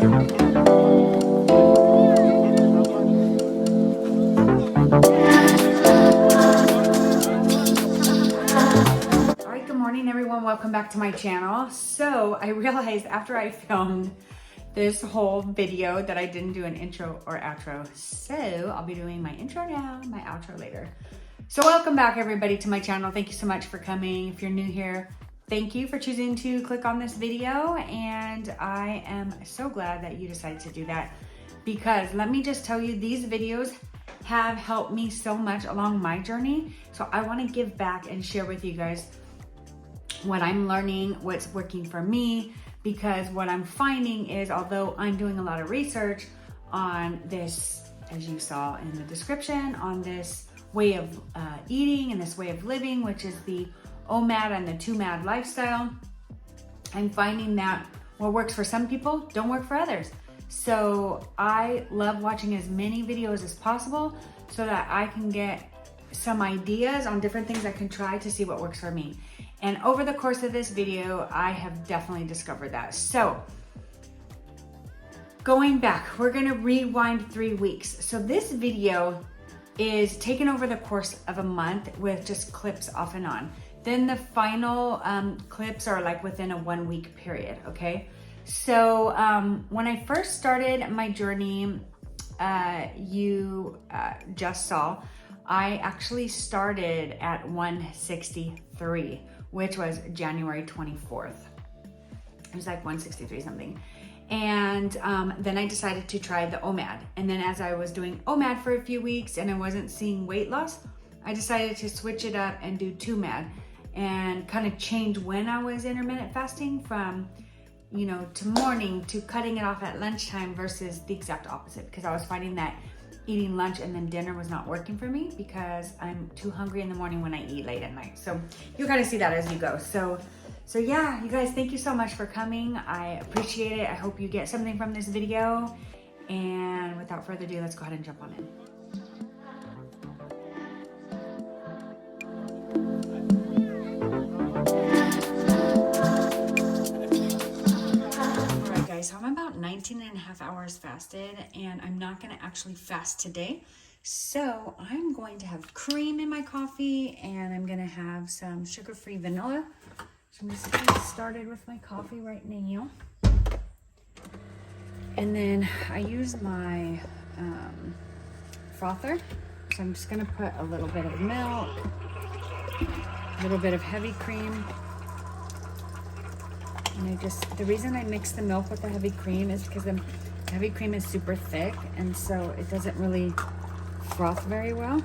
Welcome back to my channel. So I realized after I filmed this whole video that I didn't do an intro or outro. So I'll be doing my intro now, my outro later. So welcome back everybody to my channel. Thank you so much for coming. If you're new here, thank you for choosing to click on this video. And I am so glad that you decided to do that, because let me just tell you, these videos have helped me so much along my journey. So I want to give back and share with you guys what I'm learning, what's working for me, because what I'm finding is, although I'm doing a lot of research on this, as you saw in the description, on this way of eating and this way of living, which is the Omad and the 2MAD lifestyle, I'm finding that what works for some people don't work for others. So I love watching as many videos as possible so that I can get some ideas on different things I can try to see what works for me. And over the course of this video, I have definitely discovered that. So going back, we're gonna rewind 3 weeks. So this video is taken over the course of a month with just clips off and on. Then the final clips are like within a 1 week period, okay? So when I first started my journey, you just saw, I actually started at 163, which was January 24th. It was like 163 something. And then I decided to try the Omad. And then as I was doing Omad for a few weeks and I wasn't seeing weight loss, I decided to switch it up and do 2MAD and kind of change when I was intermittent fasting from, you know, to morning to cutting it off at lunchtime versus the exact opposite, because I was finding that eating lunch and then dinner was not working for me because I'm too hungry in the morning when I eat late at night. So you gotta see that as you go. So yeah, you guys, thank you so much for coming. I appreciate it. I hope you get something from this video. And without further ado, let's go ahead and jump on in. So I'm about 19 and a half hours fasted, and I'm not going to actually fast today. So I'm going to have cream in my coffee, and I'm going to have some sugar-free vanilla. So I'm just getting started with my coffee right now. And then I use my frother. So I'm just going to put a little bit of milk, a little bit of heavy cream. And the reason I mix the milk with the heavy cream is because the heavy cream is super thick, and so it doesn't really froth very well.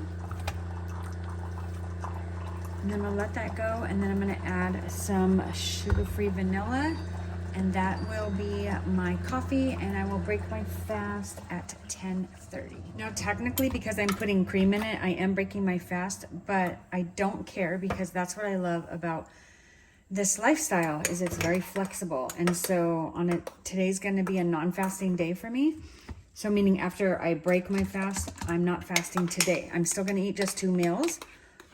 And then I'll let that go, and then I'm gonna add some sugar-free vanilla, and that will be my coffee, and I will break my fast at 10:30. Now, technically, because I'm putting cream in it, I am breaking my fast, but I don't care, because that's what I love about this lifestyle, is it's very flexible. And so today's gonna be a non-fasting day for me. So meaning after I break my fast, I'm not fasting today. I'm still gonna eat just 2 meals,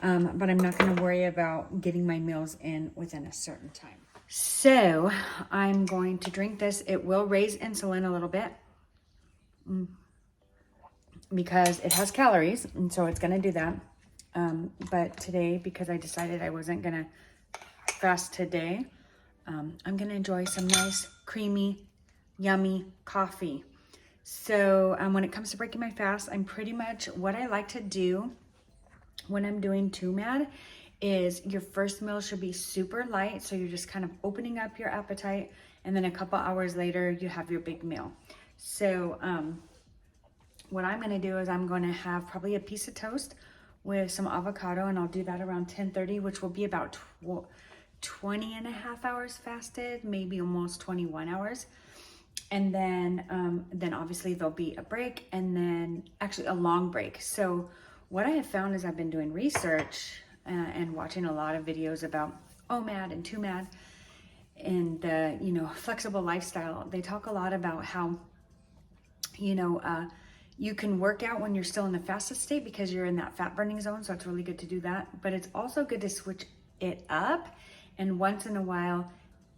but I'm not gonna worry about getting my meals in within a certain time. So I'm going to drink this. It will raise insulin a little bit because it has calories, and so it's gonna do that. But today, because I decided I wasn't gonna fast today, I'm gonna enjoy some nice creamy yummy coffee. So when it comes to breaking my fast, I'm pretty much, what I like to do when I'm doing 2MAD is your first meal should be super light, so you're just kind of opening up your appetite, and then a couple hours later you have your big meal. So what I'm gonna do is I'm gonna have probably a piece of toast with some avocado, and I'll do that around 10:30, which will be about 20 and a half hours fasted, maybe almost 21 hours. And then obviously there'll be a break, and then actually a long break. So what I have found is I've been doing research and watching a lot of videos about Omad and 2MAD and the, you know, flexible lifestyle. They talk a lot about how, you know, you can work out when you're still in the fasted state because you're in that fat burning zone. So it's really good to do that, but it's also good to switch it up and once in a while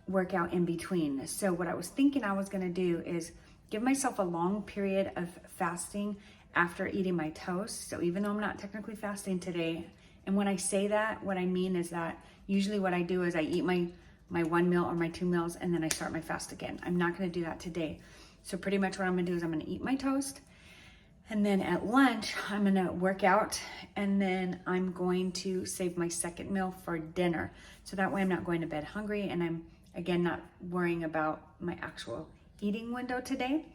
work out in between. So what I was thinking I was gonna do is give myself a long period of fasting after eating my toast. So even though I'm not technically fasting today, and when I say that, what I mean is that usually what I do is I eat my one meal or my 2 meals, and then I start my fast again. I'm not gonna do that today. So pretty much what I'm gonna do is I'm gonna eat my toast, and then at lunch, I'm gonna work out, and then I'm going to save my second meal for dinner. So that way I'm not going to bed hungry, and I'm, again, not worrying about my actual eating window today.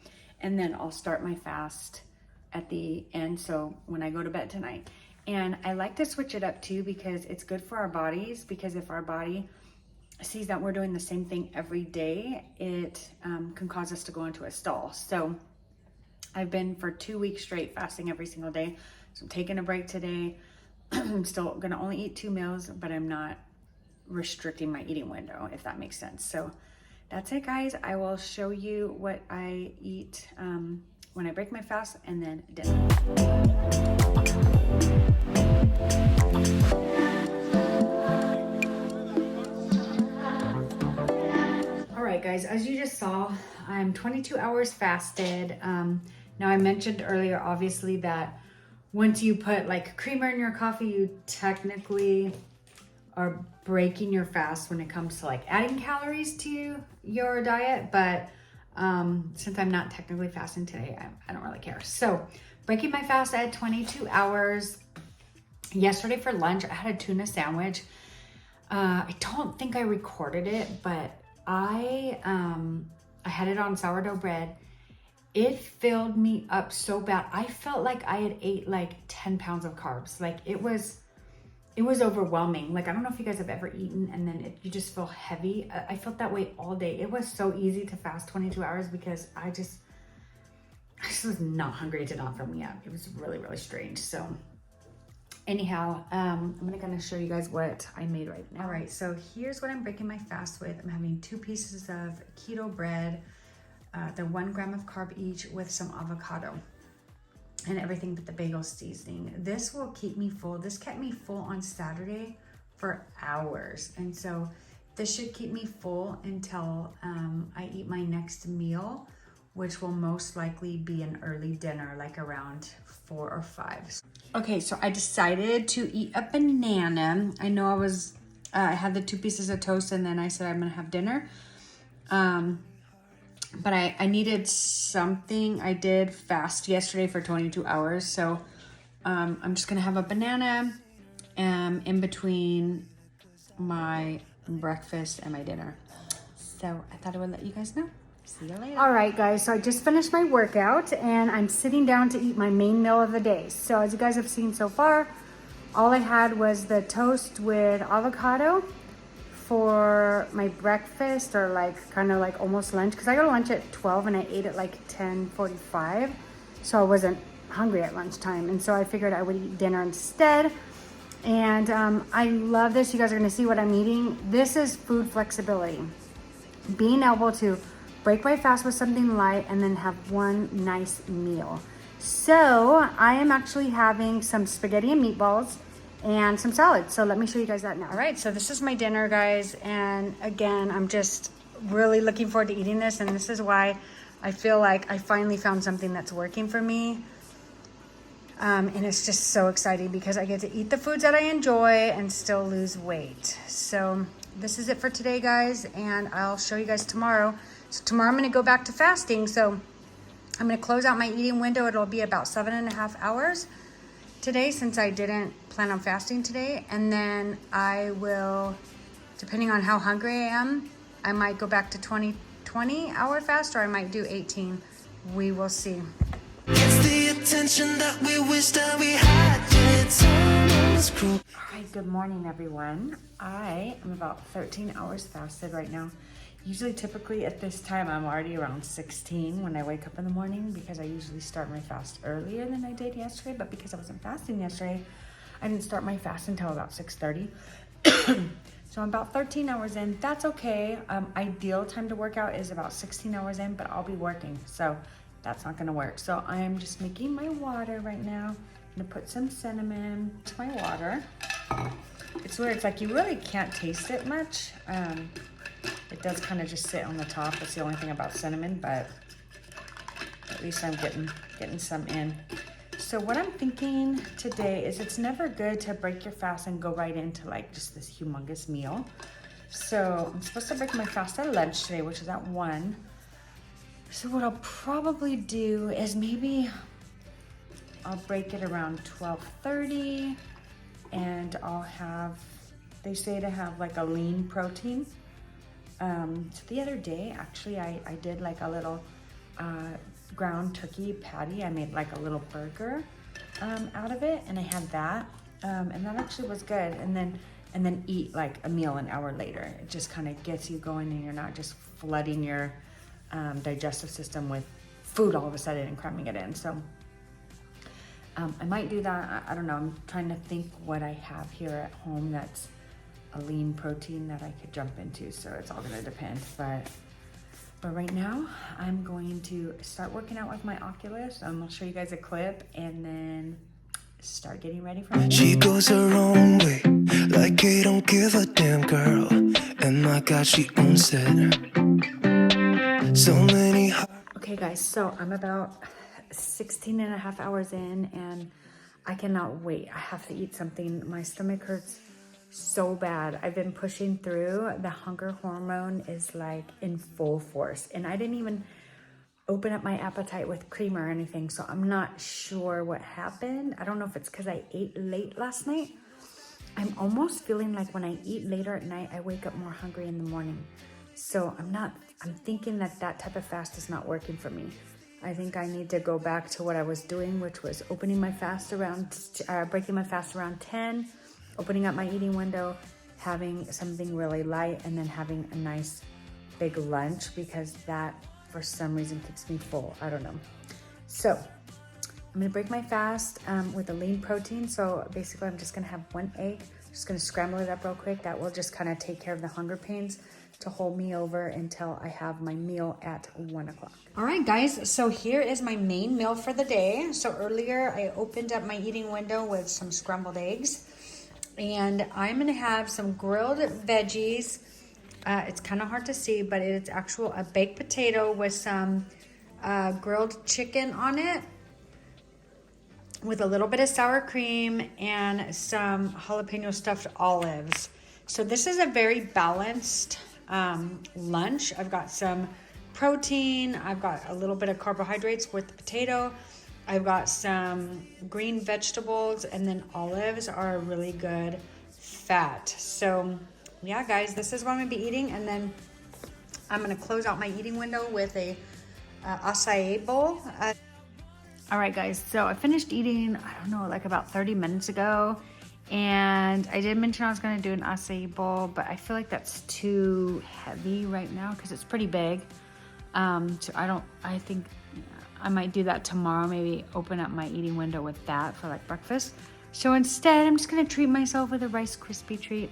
And then I'll start my fast at the end, so when I go to bed tonight. And I like to switch it up too, because it's good for our bodies, because if our body sees that we're doing the same thing every day, it can cause us to go into a stall. So I've been for 2 weeks straight fasting every single day. So I'm taking a break today. I'm still gonna only eat 2 meals, but I'm not restricting my eating window, if that makes sense. So that's it, guys. I will show you what I eat when I break my fast, and then dinner. All right, guys, as you just saw, I'm 22 hours fasted. Now I mentioned earlier, obviously, that once you put like creamer in your coffee, you technically are breaking your fast when it comes to like adding calories to your diet. But since I'm not technically fasting today, I don't really care. So breaking my fast at 22 hours. Yesterday for lunch, I had a tuna sandwich. I don't think I recorded it, but I had it on sourdough bread. It filled me up so bad. I felt like I had ate like 10 pounds of carbs. Like it was overwhelming. Like, I don't know if you guys have ever eaten and then you just feel heavy. I felt that way all day. It was so easy to fast 22 hours because I just was not hungry. It did not fill me up. It was really, really strange. So anyhow, I'm gonna show you guys what I made right now. All right, so here's what I'm breaking my fast with. I'm having 2 pieces of keto bread. They're 1 gram of carb each with some avocado and everything but the bagel seasoning. This will keep me full. This kept me full on Saturday for hours. And so this should keep me full until I eat my next meal, which will most likely be an early dinner, like around 4 or 5. Okay, so I decided to eat a banana. I know I had the 2 pieces of toast, and then I said I'm gonna have dinner. But I needed something. I did fast yesterday for 22 hours. So I'm just gonna have a banana in between my breakfast and my dinner. So I thought I would let you guys know. See you later. All right, guys, so I just finished my workout and I'm sitting down to eat my main meal of the day. So as you guys have seen so far, all I had was the toast with avocado for my breakfast, or like kind of like almost lunch, because I go to lunch at 12 and I ate at like 10:45, so I wasn't hungry at lunchtime, and so I figured I would eat dinner instead. And I love this. You guys are gonna see what I'm eating. This is food flexibility, being able to break my fast with something light and then have one nice meal. So I am actually having some spaghetti and meatballs and some salad. So let me show you guys that now. All right, so this is my dinner, guys. And again, I'm just really looking forward to eating this. And this is why I feel like I finally found something that's working for me. And it's just so exciting because I get to eat the foods that I enjoy and still lose weight. So this is it for today, guys. And I'll show you guys tomorrow. So tomorrow I'm gonna go back to fasting. So I'm gonna close out my eating window. It'll be about 7.5 hours today, since I didn't plan on fasting today. And then I will, depending on how hungry I am, I might go back to 20-hour fast, or I might do 18. We will see. It's the attention that we wish that we had. All right, good morning, everyone. I am about 13 hours fasted right now. Usually, typically at this time, I'm already around 16 when I wake up in the morning, because I usually start my fast earlier than I did yesterday. But because I wasn't fasting yesterday, I didn't start my fast until about 6:30. So I'm about 13 hours in. That's okay. Ideal time to work out is about 16 hours in, but I'll be working, so that's not gonna work. So I am just making my water right now. I'm gonna put some cinnamon to my water. It's weird, it's like you really can't taste it much. It does kind of just sit on the top. That's the only thing about cinnamon, but At least I'm getting some in. So what I'm thinking today is it's never good to break your fast and go right into like just this humongous meal. So I'm supposed to break my fast at lunch today, which is at 1. So what I'll probably do is maybe I'll break it around 12:30, and I'll have, they say to have like a lean protein. So the other day, actually, I did like a little ground turkey patty. I made like a little burger out of it, and I had that, and that actually was good. And then eat like a meal an hour later. It just kind of gets you going, and you're not just flooding your digestive system with food all of a sudden and cramming it in. So I might do that. I don't know. I'm trying to think what I have here at home that's a lean protein that I could jump into. So it's all gonna depend. But right now, I'm going to start working out with my Oculus. I'll show you guys a clip and then start getting ready for my day. She goes her own way, like he don't give a damn, girl. And my God, she owns it. So many. Okay guys, so I'm about 16 and a half hours in, and I cannot wait. I have to eat something. My stomach hurts so bad. I've been pushing through. The hunger hormone is like in full force, and I didn't even open up my appetite with cream or anything, so I'm not sure what happened. I don't know if it's because I ate late last night. I'm almost feeling like when I eat later at night, I wake up more hungry in the morning. So I'm thinking that type of fast is not working for me. I think I need to go back to what I was doing, which was opening my fast breaking my fast around 10, opening up my eating window, having something really light, and then having a nice big lunch, because that for some reason keeps me full. I don't know. So I'm gonna break my fast with a lean protein. So basically I'm just gonna have 1 egg, just gonna scramble it up real quick. That will just kind of take care of the hunger pains to hold me over until I have my meal at 1 o'clock. All right, guys, so here is my main meal for the day. So earlier I opened up my eating window with some scrambled eggs, and I'm gonna have some grilled veggies. It's kind of hard to see, but it's a baked potato with some grilled chicken on it, with a little bit of sour cream and some jalapeno stuffed olives. So this is a very balanced lunch. I've got some protein, I've got a little bit of carbohydrates with the potato, I've got some green vegetables, and then olives are a really good fat. So yeah, guys, this is what I'm gonna be eating, and then I'm gonna close out my eating window with a acai bowl. All right, guys, so I finished eating, I don't know, like about 30 minutes ago. And I did mention I was gonna do an acai bowl, but I feel like that's too heavy right now because it's pretty big. So I think I might do that tomorrow, maybe open up my eating window with that for like breakfast. So instead, I'm just gonna treat myself with a Rice Krispie treat.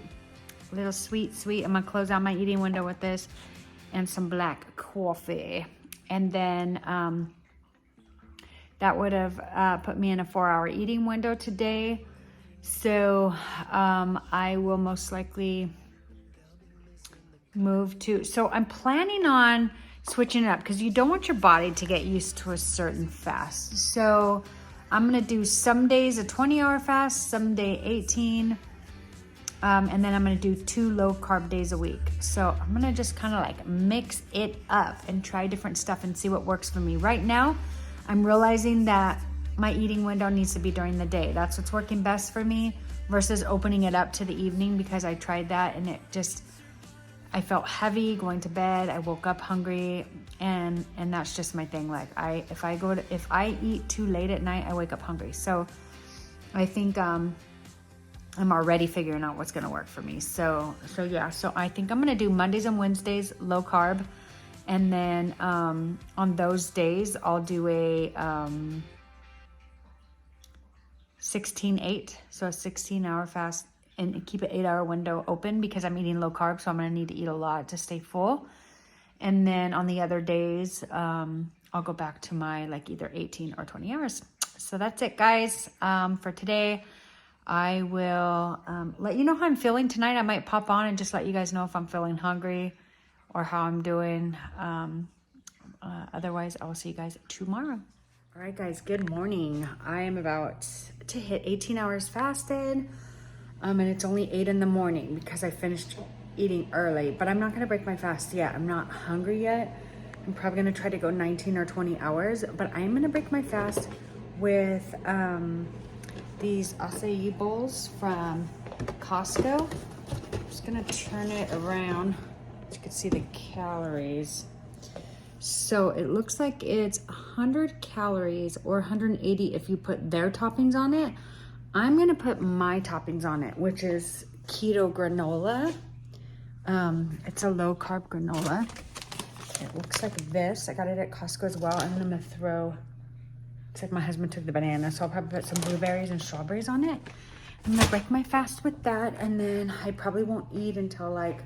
A little sweet. I'm gonna close out my eating window with this and some black coffee. And then that would have put me in a 4-hour eating window today. So I will most likely move to, so I'm planning on switching it up because you don't want your body to get used to a certain fast. So I'm gonna do some days a 20-hour fast, some day 18, and then I'm gonna do 2 low-carb days a week. So I'm gonna just kind of like mix it up and try different stuff and see what works for me. Right now, I'm realizing that my eating window needs to be during the day. That's what's working best for me versus opening it up to the evening, because I tried that and I felt heavy going to bed. I woke up hungry, and that's just my thing. Like if I eat too late at night, I wake up hungry. So I think I'm already figuring out what's gonna work for me. So yeah, so I think I'm gonna do Mondays and Wednesdays low carb, and then on those days I'll do a 16-8, so a 16-hour fast, and keep an 8-hour window open because I'm eating low carb, so I'm gonna need to eat a lot to stay full. And then on the other days, I'll go back to my like either 18 or 20 hours. So that's it, guys, for today. I will let you know how I'm feeling tonight. I might pop on and just let you guys know if I'm feeling hungry or how I'm doing. otherwise, I will see you guys tomorrow. All right, guys, good morning. I am about to hit 18 hours fasted, and it's only 8 in the morning because I finished eating early, but I'm not gonna break my fast yet. I'm not hungry yet. I'm probably gonna try to go 19 or 20 hours, but I am gonna break my fast with these acai bowls from Costco. I'm just gonna turn it around so you can see the calories. So it looks like it's 100 calories or 180 if you put their toppings on it. I'm gonna put my toppings on it, which is keto granola. It's a low carb granola. It looks like this. I got it at Costco as well. And then I'm gonna throw, looks like my husband took the banana, so I'll probably put some blueberries and strawberries on it. I'm gonna break my fast with that, and then I probably won't eat until like,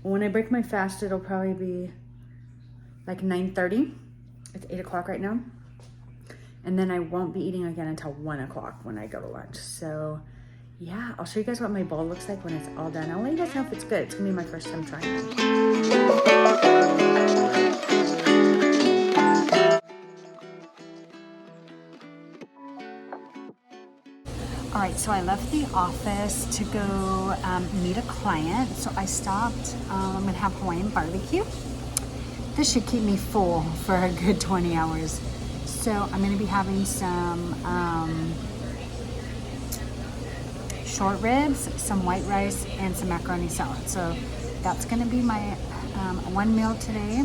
when I break my fast, it'll probably be like 9:30. It's 8 o'clock right now. And then I won't be eating again until 1 o'clock when I go to lunch. So yeah, I'll show you guys what my bowl looks like when it's all done. I'll let you guys know if it's good. It's gonna be my first time trying it. All right, so I left the office to go meet a client. So I stopped, I'm gonna have Hawaiian barbecue. This should keep me full for a good 20 hours. So I'm gonna be having some short ribs, some white rice, and some macaroni salad. So that's gonna be my one meal today.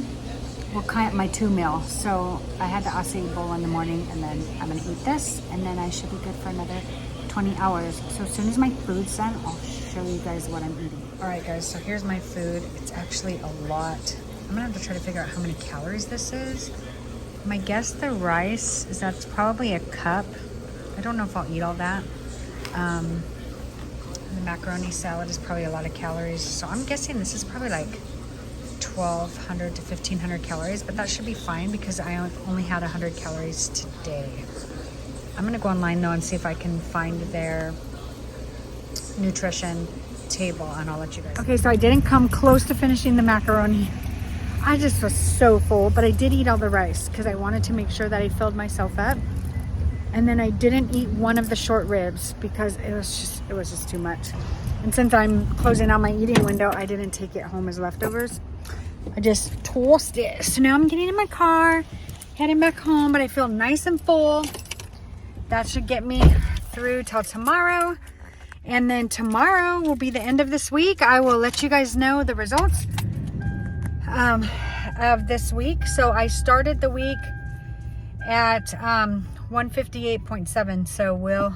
Well, kind of my 2 meals. So I had the acai bowl in the morning, and then I'm gonna eat this, and then I should be good for another 20 hours. So as soon as my food's done, I'll show you guys what I'm eating. All right, guys, so here's my food. It's actually a lot. I'm gonna have to try to figure out how many calories this is. My guess the rice is that's probably a cup. I don't know if I'll eat all that. The macaroni salad is probably a lot of calories. So I'm guessing this is probably like 1,200 to 1,500 calories, but that should be fine because I only had 100 calories today. I'm gonna go online though and see if I can find their nutrition table, and I'll let you guys know. Okay, so I didn't come close to finishing the macaroni. I just was so full, but I did eat all the rice because I wanted to make sure that I filled myself up. And then I didn't eat one of the short ribs because it was just too much. And since I'm closing out my eating window, I didn't take it home as leftovers. I just tossed it. So now I'm getting in my car, heading back home, but I feel nice and full. That should get me through till tomorrow. And then tomorrow will be the end of this week. I will let you guys know the results of this week. So I started the week at 158.7. So we'll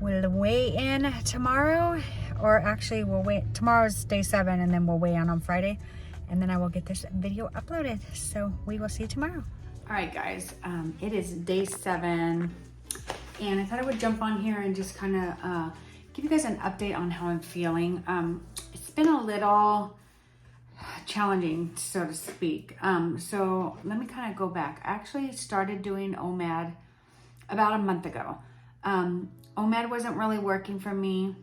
weigh in tomorrow, or actually we'll wait. Tomorrow's day 7, and then we'll weigh in on Friday, and then I will get this video uploaded. So we will see you tomorrow. All right, guys, it is day 7, and I thought I would jump on here and just kind of give you guys an update on how I'm feeling. It's been a little challenging, so to speak. So let me kind of go back. I actually started doing Omad about a month ago. Omad wasn't really working for me.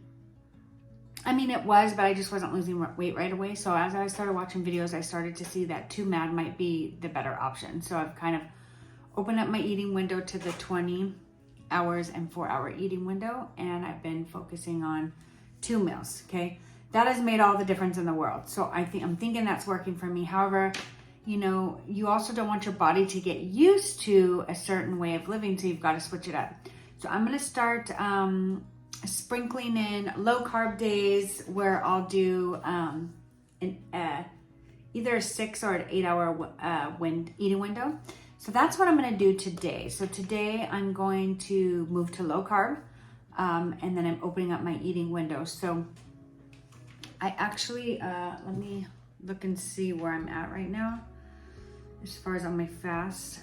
I mean, it was, but I just wasn't losing weight right away. So as I started watching videos, I started to see that 2MAD might be the better option. So I've kind of opened up my eating window to the 20 hours and 4-hour eating window, and I've been focusing on 2 meals. Okay, that has made all the difference in the world. So I'm thinking that's working for me. However, you know, you also don't want your body to get used to a certain way of living, so you've got to switch it up. So I'm gonna start sprinkling in low carb days where I'll do either a 6 or an 8-hour eating window. So that's what I'm gonna do today. So today I'm going to move to low carb, and then I'm opening up my eating window. So I actually, let me look and see where I'm at right now as far as on my fast.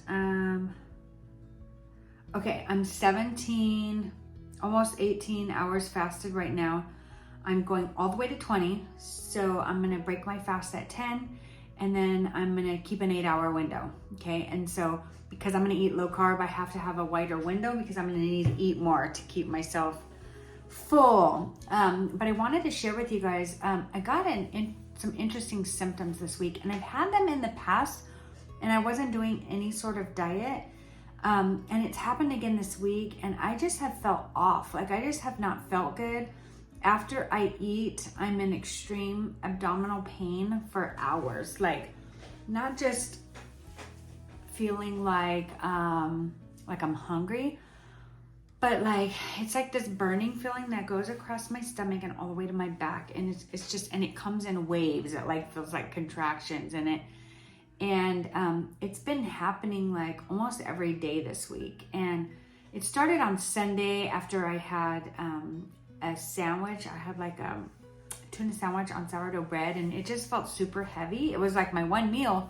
Okay, I'm 17, almost 18 hours fasted right now. I'm going all the way to 20. So I'm gonna break my fast at 10, and then I'm gonna keep an 8-hour window, okay? And so because I'm gonna eat low carb, I have to have a wider window because I'm gonna need to eat more to keep myself full. But I wanted to share with you guys, I got some interesting symptoms this week, and I've had them in the past, and I wasn't doing any sort of diet. And it's happened again this week, and I just have felt off. Like, I just have not felt good. After I eat, I'm in extreme abdominal pain for hours. Like, not just feeling like I'm hungry, but like, it's like this burning feeling that goes across my stomach and all the way to my back. And it's just, and it comes in waves. It like feels like contractions in it. And it's been happening like almost every day this week. And it started on Sunday after I had a sandwich. I had like a tuna sandwich on sourdough bread, and it just felt super heavy. It was like my one meal,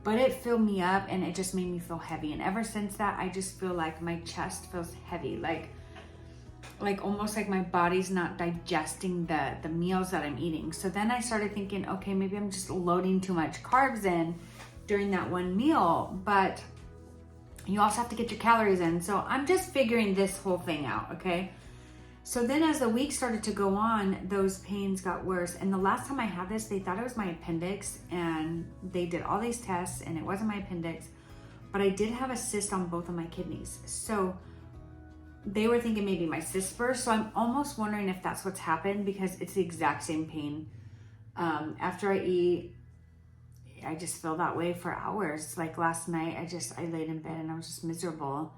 but it filled me up and it just made me feel heavy. And ever since that, I just feel like my chest feels heavy, like almost like my body's not digesting the meals that I'm eating. So then I started thinking, okay, maybe I'm just loading too much carbs in during that one meal, but you also have to get your calories in. So I'm just figuring this whole thing out, okay? So then as the week started to go on, those pains got worse. And the last time I had this, they thought it was my appendix, and they did all these tests and it wasn't my appendix, but I did have a cyst on both of my kidneys. So they were thinking maybe my cyst burst. So I'm almost wondering if that's what's happened, because it's the exact same pain. After I eat, I just feel that way for hours. Like last night, I laid in bed and I was just miserable.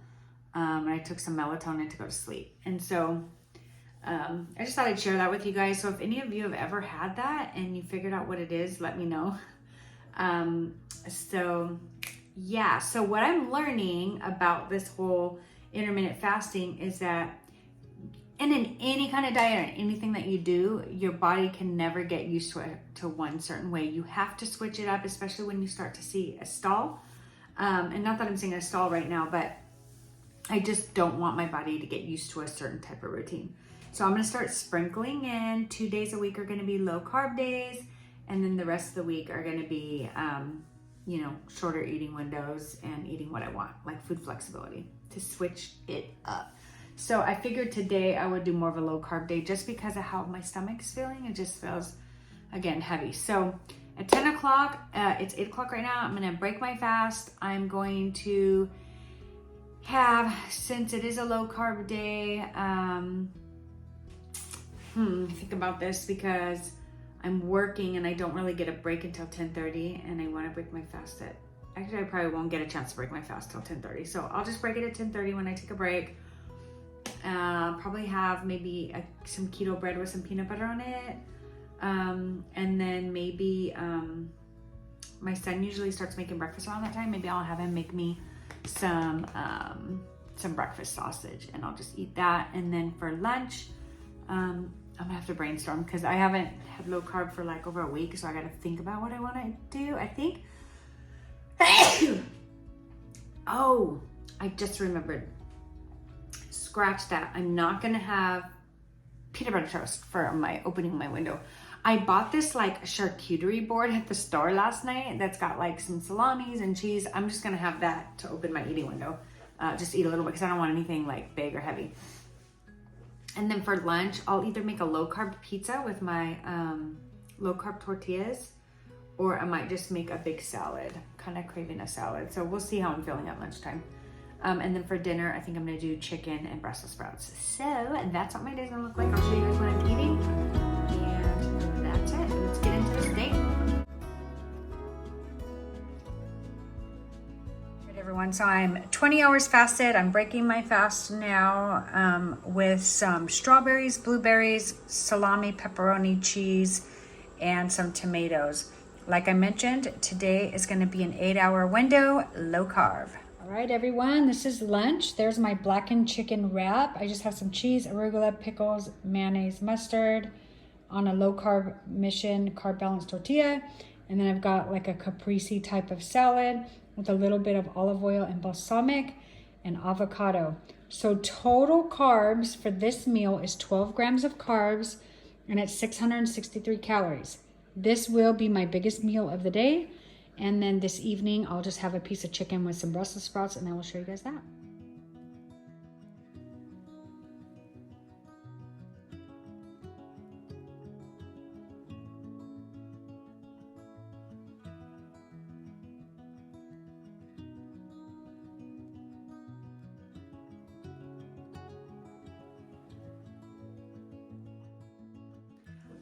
And I took some melatonin to go to sleep. And so I just thought I'd share that with you guys. So if any of you have ever had that and you figured out what it is, let me know. So yeah, so what I'm learning about this whole intermittent fasting is that, and in any kind of diet or anything that you do, your body can never get used to one certain way. You have to switch it up, especially when you start to see a stall. And not that I'm seeing a stall right now, but I just don't want my body to get used to a certain type of routine. So I'm going to start sprinkling in. 2 days a week are going to be low carb days. And then the rest of the week are going to be, shorter eating windows and eating what I want, like food flexibility, to switch it up. So I figured today I would do more of a low carb day just because of how my stomach's feeling. It just feels, again, heavy. So at 10 o'clock, it's 8 o'clock right now, I'm going to break my fast. I'm going to have, since it is a low carb day, think about this, because I'm working and I don't really get a break until 10:30, and I want to break my fast at, actually I probably won't get a chance to break my fast till 10:30. So I'll just break it at 10:30 when I take a break. Probably have maybe some keto bread with some peanut butter on it. And then maybe my son usually starts making breakfast around that time. Maybe I'll have him make me some breakfast sausage, and I'll just eat that. And then for lunch, I'm gonna have to brainstorm, because I haven't had low carb for like over a week, so I gotta think about what I want to do. I think oh, I just remembered, scratch that, I'm not gonna have peanut butter toast for my opening my window. I bought this like charcuterie board at the store last night that's got like some salamis and cheese. I'm just gonna have that to open my eating window. Just eat a little bit, because I don't want anything like big or heavy. And then for lunch, I'll either make a low carb pizza with my low carb tortillas, or I might just make a big salad. Kind of craving a salad. So we'll see how I'm feeling at lunchtime. And then for dinner, I think I'm gonna do chicken and Brussels sprouts. So that's what my day's gonna look like. I'll show you guys what I'm eating. And that's it. Let's get into this day. Everyone, so I'm 20 hours fasted. I'm breaking my fast now with some strawberries, blueberries, salami, pepperoni, cheese, and some tomatoes. Like I mentioned, today is going to be an 8-hour window, low carb. All right, everyone, this is lunch. There's my blackened chicken wrap. I just have some cheese, arugula, pickles, mayonnaise, mustard on a low carb mission, carb balanced tortilla. And then I've got like a caprese type of salad with a little bit of olive oil and balsamic and avocado. So total carbs for this meal is 12 grams of carbs, and it's 663 calories. This will be my biggest meal of the day. And then this evening, I'll just have a piece of chicken with some Brussels sprouts, and I will show you guys that.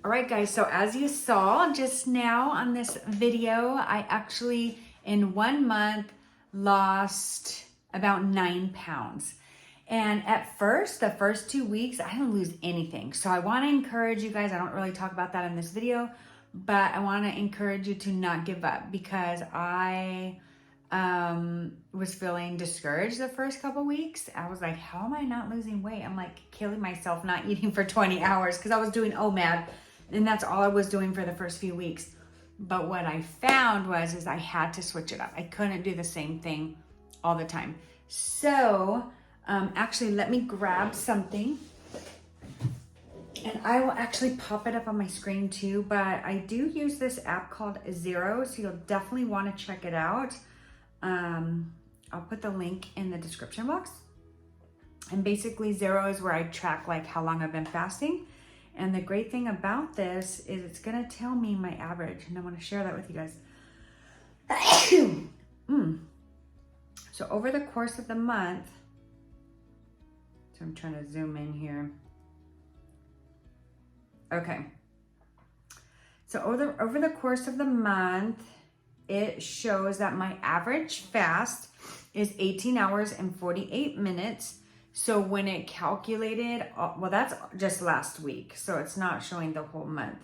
All right, guys, so as you saw just now on this video, I actually, in 1 month, lost about 9 pounds. And at first, the first 2 weeks, I didn't lose anything. So I want to encourage you guys, I don't really talk about that in this video, but I want to encourage you to not give up, because I was feeling discouraged the first couple weeks. I was like, how am I not losing weight? I'm like killing myself not eating for 20 hours because I was doing Omad, and that's all I was doing for the first few weeks. But what I found is I had to switch it up. I couldn't do the same thing all the time. So actually, let me grab something, and I will actually pop it up on my screen too. But I do use this app called Zero, so you'll definitely want to check it out. I'll put the link in the description box. And basically Zero is where I track like how long I've been fasting. And the great thing about this is it's gonna tell me my average, and I want to share that with you guys. So over the course of the month, so I'm trying to zoom in here. Okay. So over the course of the month, it shows that my average fast is 18 hours and 48 minutes. So when it calculated, well, that's just last week, so it's not showing the whole month.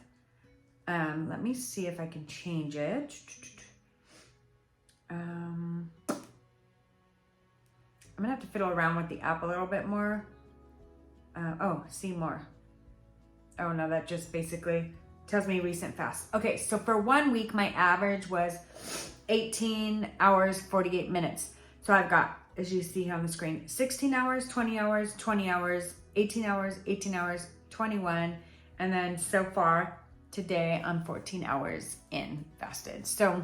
Let me see if I can change it. I'm gonna have to fiddle around with the app a little bit more. Oh, see more. Oh no, that just basically tells me recent fast. Okay, so for 1 week, my average was 18 hours, 48 minutes. So I've got, as you see here on the screen, 16 hours, 20 hours, 20 hours, 18 hours, 18 hours, 21. And then so far today, I'm 14 hours in fasted. So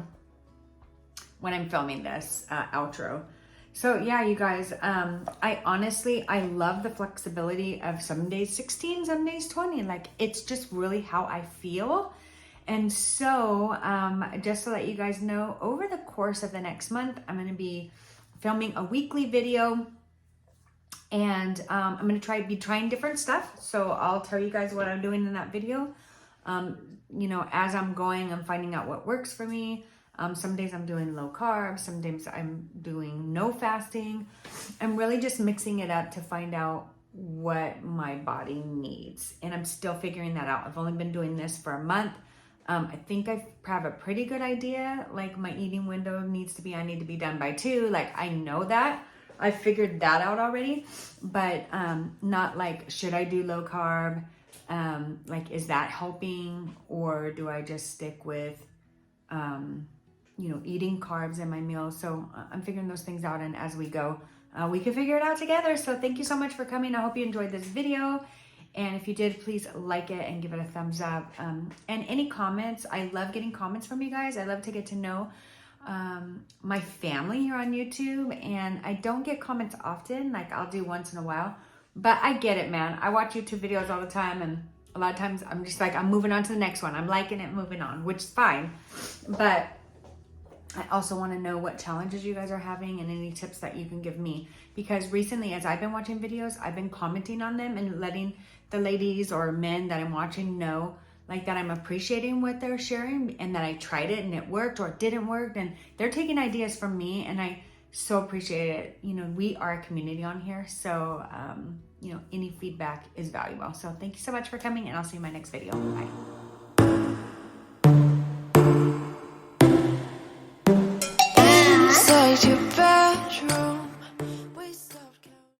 when I'm filming this outro. So yeah, you guys, I love the flexibility of some days 16, some days 20. Like, it's just really how I feel. And so just to let you guys know, over the course of the next month, I'm going to be filming a weekly video, and I'm going to be trying different stuff. So I'll tell you guys what I'm doing in that video. You know, as I'm going, I'm finding out what works for me. Some days I'm doing low carb, some days I'm doing no fasting. I'm really just mixing it up to find out what my body needs. And I'm still figuring that out. I've only been doing this for a month. I think I have a pretty good idea. Like, my eating window needs to be, I need to be done by 2. Like, I know that. I figured that out already. But not like, should I do low carb? Like, is that helping? Or do I just stick with you know, eating carbs in my meals? So I'm figuring those things out, and as we go, we can figure it out together. So thank you so much for coming. I hope you enjoyed this video, and if you did, please like it and give it a thumbs up. And any comments, I love getting comments from you guys. I love to get to know my family here on YouTube, and I don't get comments often. Like, I'll do once in a while, but I get it, man. I watch YouTube videos all the time, and a lot of times I'm just like, I'm moving on to the next one. I'm liking it, moving on, which is fine. But I also want to know what challenges you guys are having and any tips that you can give me. Because recently, as I've been watching videos, I've been commenting on them and letting the ladies or men that I'm watching know, like, that I'm appreciating what they're sharing, and that I tried it and it worked or it didn't work. And they're taking ideas from me, and I so appreciate it. You know, we are a community on here. So, you know, any feedback is valuable. So thank you so much for coming, and I'll see you in my next video. Bye. Inside your